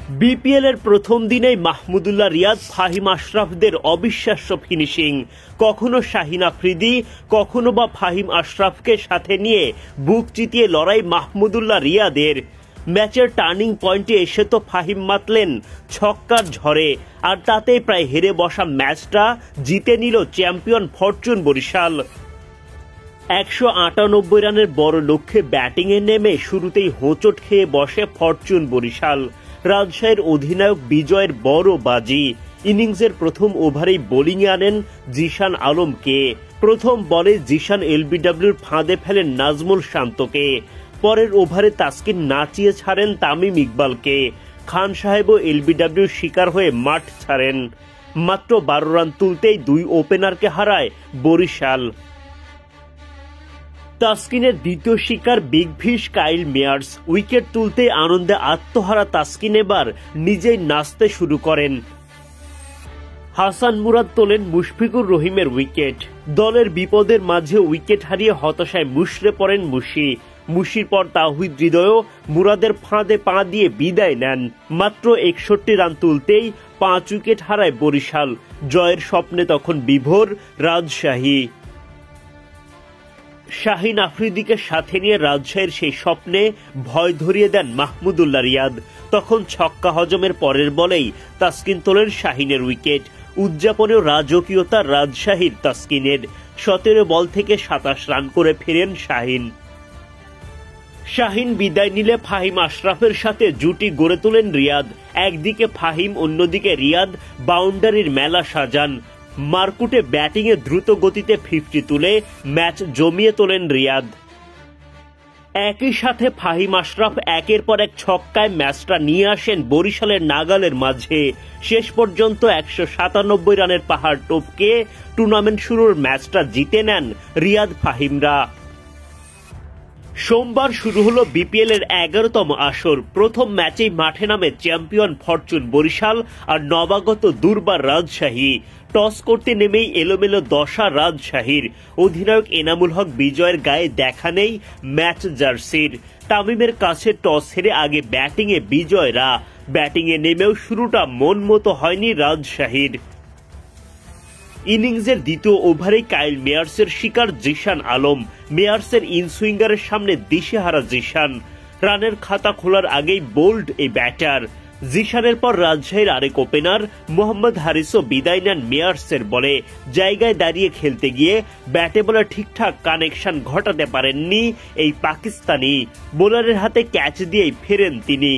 BPL এর প্রথম দিনেই মাহমুদুল্লাহ রিয়াদ, ফাহিম আশরাফদের অবিশ্বাস্য ফিনিশিং। কখনো শাহিন আফ্রিদি, কখনো বা ফাহিম আশরাফকে সাথে নিয়ে বুক চিতিয়ে লড়াই মাহমুদুল্লাহ রিয়াদের। ম্যাচের টার্নিং পয়েন্টে এসে তো ফাহিম মাতলেন ছক্কার ঝড়ে, আর তাতেই প্রায় হেরে বসা ম্যাচটা জিতে নিল চ্যাম্পিয়ন ফরচুন বরিশাল। 198 রানের বড় লক্ষ্যে ব্যাটিংয়ে নেমে শুরুতেই হোঁচট খেয়ে বসে ফরচুন বরিশাল। রাজশাহীর অধিনায়ক বিজয়ের বড় বাজি। ইনিংসের প্রথম ওভারেই বোলিংয়ে আনেন জিশান আলমকে। প্রথম বলে জিশান এলবিডব্লিউর ফাঁদে ফেলেন নাজমুল শান্তকে। পরের ওভারে তাসকিন নাচিয়ে ছাড়েন তামিম ইকবালকে। খান সাহেবও এলবিডব্লিউর শিকার হয়ে মাঠ ছাড়েন। মাত্র 12 রান তুলতেই দুই ওপেনারকে হারায় বরিশাল। তাসকিনের দ্বিতীয় শিকার বিগ ফিশ কাইল মেয়ার্স। উইকেট তুলতে আনন্দে আত্মহারা তাসকিন এবার নিজেই নাচতে শুরু করেন। হাসান মুরাদ তোলেন মুশফিকুর রহিমের উইকেট। দলের বিপদের মাঝে উইকেট হারিয়ে হতাশায় মুষড়ে পড়েন মুশি। মুশির পর তাওহিদ হৃদয়ও মুরাদের ফাঁদে পা দিয়ে বিদায় নেন। মাত্র 61 রান তুলতেই 5 উইকেট হারায় বরিশাল। জয়ের স্বপ্নে তখন বিভোর রাজশাহী। শাহিন আফ্রিদিকে সাথে নিয়ে রাজশাহীর সেই স্বপ্নে ভয় ধরিয়ে দেন মাহমুদুল্লাহ রিয়াদ। তখন ছক্কা হজমের পরের বলেই তাসকিন তোলেন শাহিনের উইকেট। উদযাপনেও রাজকীয়তা রাজশাহীর তাসকিনের। 17 বল থেকে 27 রান করে ফেরেন শাহিন। শাহিন বিদায় নিলে ফাহিম আশরাফের সাথে জুটি গড়ে তোলেন রিয়াদ। একদিকে ফাহিম, অন্যদিকে রিয়াদ বাউন্ডারির মেলা সাজান। মারকুটে ব্যাটিংয়ে দ্রুত গতিতে 50 তুলে ম্যাচ জমিয়ে তোলেন রিয়াদ। একই সাথে ফাহিম আশরাফ একের পর এক ছক্কায় ম্যাচটা নিয়ে আসেন বরিশালের নাগালের মাঝে। শেষ পর্যন্ত 197 রানের পাহাড় টপকে টুর্নামেন্ট শুরুর ম্যাচটা জিতে নেন রিয়াদ ফাহিমরা। সোমবার শুরু হলো বিপিএল এর 11তম আসর। প্রথম ম্যাচেই মাঠে নামে চ্যাম্পিয়ন ফরচুন বরিশাল আর নবাগত দুর্বার রাজশাহী। টস করতে নেমেই এলোমেলো দশা রাজশাহীর। অধিনায়ক এনামুল হক বিজয়ের গায়ে দেখা নেই ম্যাচ জার্সির। তামিমের কাছে টস হেরে আগে ব্যাটিংয়ে বিজয়রা। ব্যাটিংয়ে নেমেও শুরুটা মন মতো হয়নি রাজশাহীর। ইনিংসের দ্বিতীয় ওভারেই কাইল মেয়ার্সের শিকার জিশান আলম। মেয়ার্সের ইনসুইঙ্গারের সামনে দিশেহারা জিশান। রানের খাতা খোলার আগেই বোল্ড এই ব্যাটার। জিশানের পর রাজশাহীর আরেক ওপেনার মোহাম্মদ হারিসও বিদায় নেন মেয়ার্সের বলে। জায়গায় দাঁড়িয়ে খেলতে গিয়ে ব্যাটে বলে ঠিকঠাক কানেকশন ঘটাতে পারেননি এই পাকিস্তানি। বোলারের হাতে ক্যাচ দিয়েই ফেরেন তিনি।